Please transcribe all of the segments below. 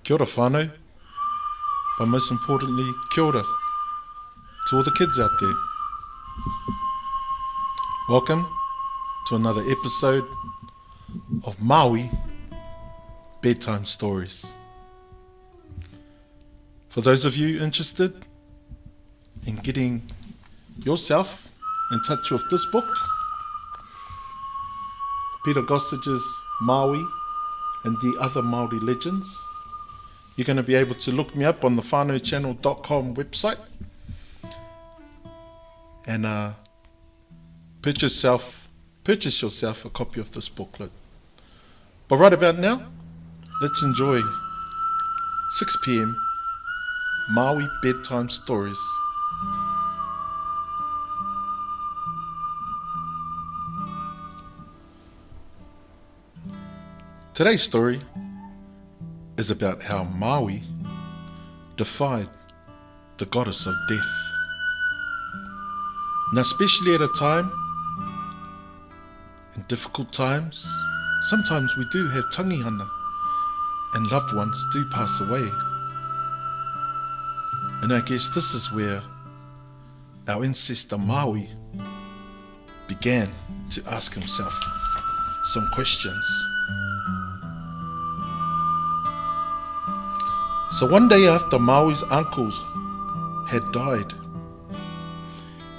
Kia ora whānau, but most importantly, kia ora to all the kids out there. Welcome to another episode of Maui Bedtime Stories. For those of you interested in getting yourself in touch with this book, Peter Gossage's Maui and the Other Maori Legends, you're going to be able to look me up on the whanauchannel.com website and purchase yourself a copy of this booklet. But right about now, let's enjoy 6 p.m. Maui Bedtime Stories. Today's story is about how Maui defied the goddess of death. Now, especially at a time, in difficult times, sometimes we do have tangihana and loved ones do pass away. And I guess this is where our ancestor Maui began to ask himself some questions. So one day after Maui's uncles had died,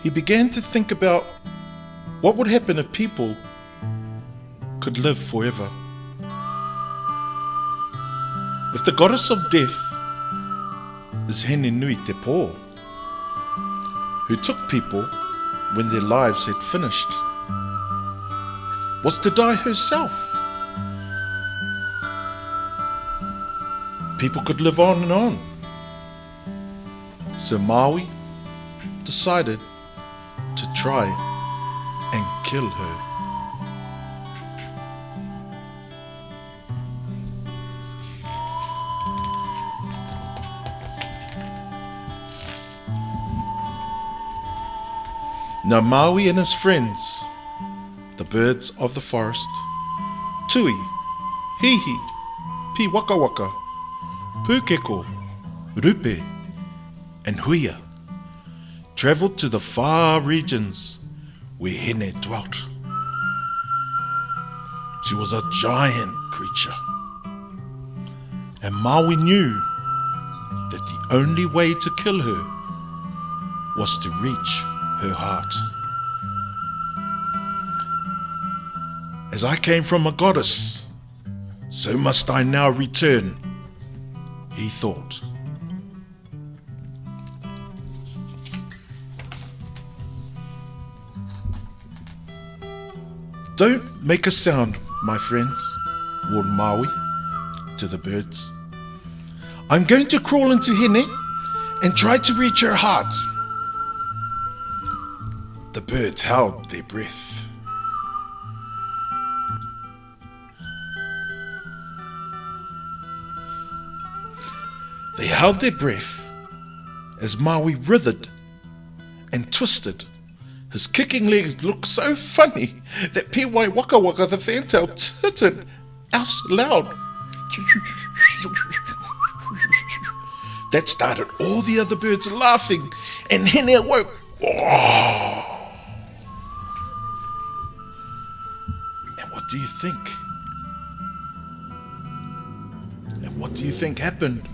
he began to think about what would happen if people could live forever. If the goddess of death is Hene Nui Te Pō, who took people when their lives had finished, was to die herself. People could live on and on. So Maui decided to try and kill her. Now Maui and his friends, the birds of the forest, Tui, Hihi, Pi Waka Waka, Pūkeko, Rupe, and Huia, travelled to the far regions where Hene dwelt. She was a giant creature, and Maui knew that the only way to kill her was to reach her heart. As I came from a goddess, so must I now return, he thought. Don't make a sound, my friends, warned Maui to the birds. I'm going to crawl into Hene and try to reach her heart. The birds held their breath. They held their breath as Maui writhed and twisted. His kicking legs looked so funny that Pewai Waka Waka the fantail tittered out loud. That started all the other birds laughing, and Hene awoke. Oh! And what do you think? And what do you think happened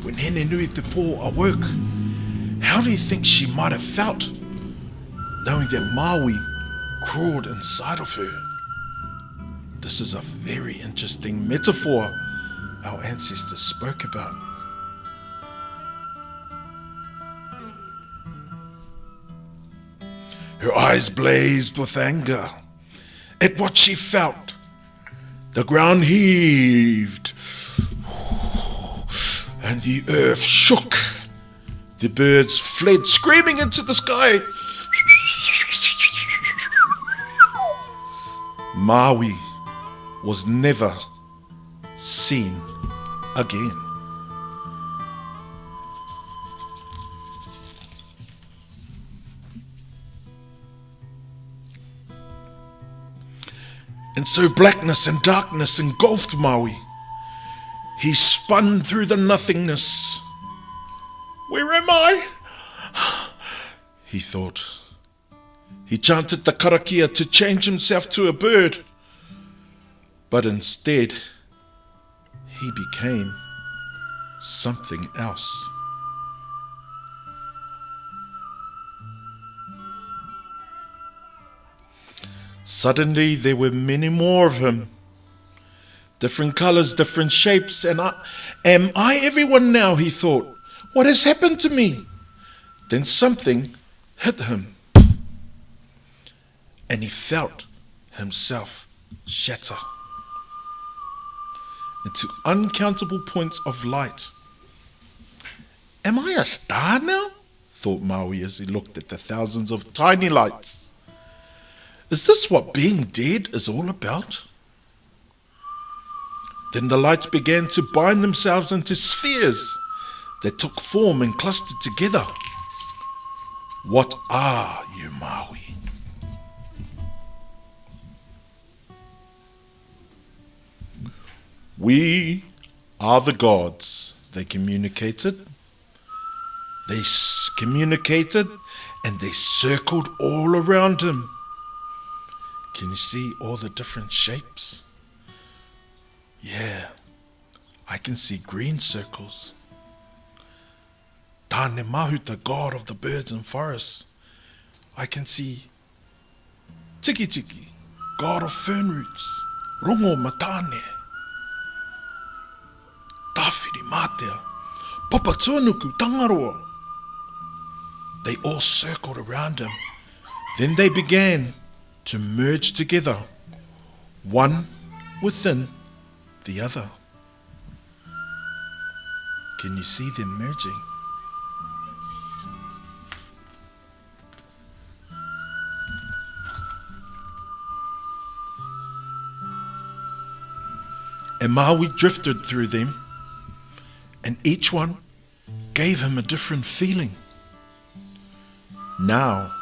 when Hene Nui Te Pō awoke? How do you think she might have felt, knowing that Maui crawled inside of her? This is a very interesting metaphor our ancestors spoke about. Her eyes blazed with anger at what she felt. The ground heaved and the earth shook. The birds fled screaming into the sky. Maui was never seen again. And so blackness and darkness engulfed Maui. He spun through the nothingness. Where am I? He thought. He chanted the karakia to change himself to a bird. But instead, he became something else. Suddenly, there were many more of him. Different colors, different shapes, and am I everyone now, he thought. What has happened to me? Then something hit him, and he felt himself shatter into uncountable points of light. Am I a star now? Thought Maui as he looked at the thousands of tiny lights. Is this what being dead is all about? Then the lights began to bind themselves into spheres that took form and clustered together. What are you, Maui? We are the gods, they communicated. They communicated and they circled all around him. Can you see all the different shapes? Yeah, I can see green circles. Tāne Mahu, the god of the birds and forests. I can see Tiki Tiki, god of fern roots. Rongo Matane. Tawhiri Mātea, Papa Tuanuku, Tangaroa. They all circled around him. Then they began to merge together, one within the other. Can you see them merging? And Maui drifted through them, and each one gave him a different feeling. Now,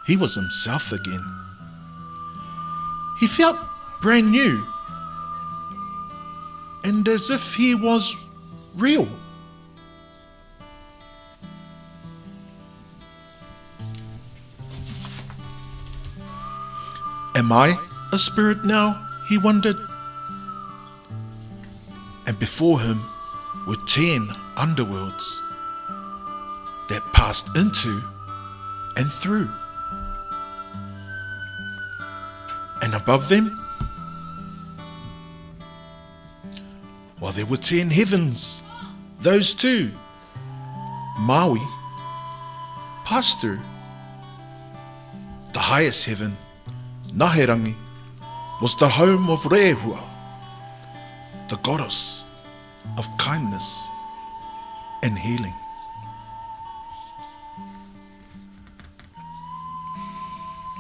he was himself again. He felt brand new, and as if he was real. Am I a spirit now? He wondered. And before him were 10 underworlds that passed into and through. And above them, well, there were 10 heavens. Those too, Maui passed through. The highest heaven, Naherangi, was the home of Rehua, the goddess of kindness and healing.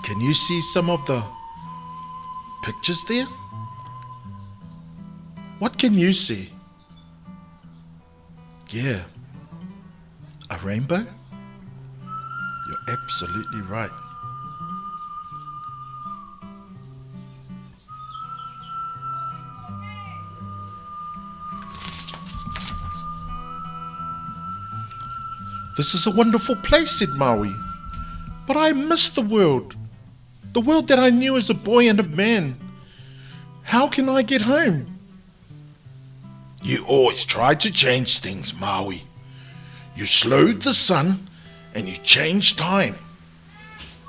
Can you see some of the pictures there? What can you see? Yeah, a rainbow? You're absolutely right. This is a wonderful place, said Maui, but I miss the world that I knew as a boy and a man. How can I get home? You always tried to change things, Maui. You slowed the sun and you changed time.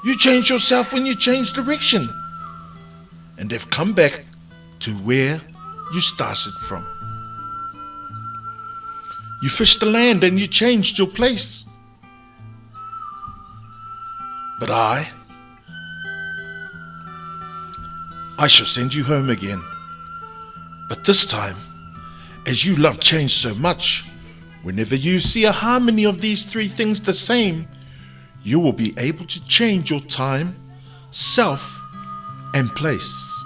You changed yourself when you changed direction and have come back to where you started from. You fished the land and you changed your place. But I shall send you home again. But this time, as you love change so much, whenever you see a harmony of these three things the same, you will be able to change your time, self, and place.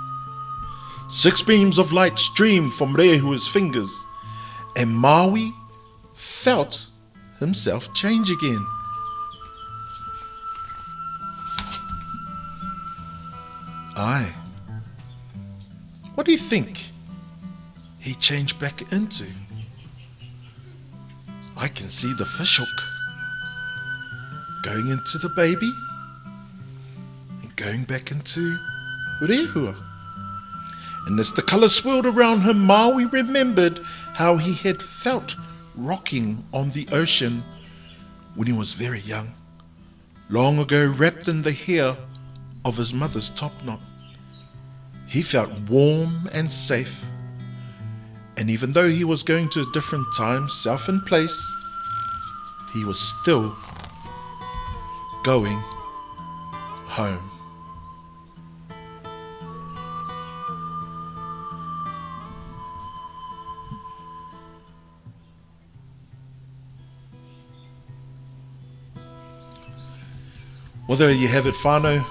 6 beams of light streamed from Rehua's fingers, and Maui felt himself change again. Aye. What do you think? he changed back into? I can see the fishhook going into the baby and going back into Rehua. And as the colour swirled around him, Maui remembered how he had felt rocking on the ocean when he was very young, long ago, wrapped in the hair of his mother's topknot. He felt warm and safe, and even though he was going to a different time, self and place, he was still going home. Well, there you have it, whānau.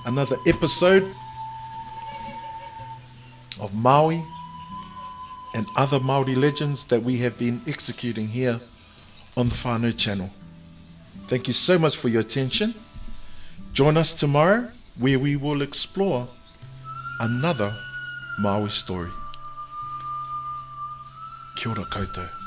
Another episode of Maui and other Māori legends that we have been executing here on the Whānau channel. Thank you so much for your attention. Join us tomorrow where we will explore another Maui story. Kia ora koutou.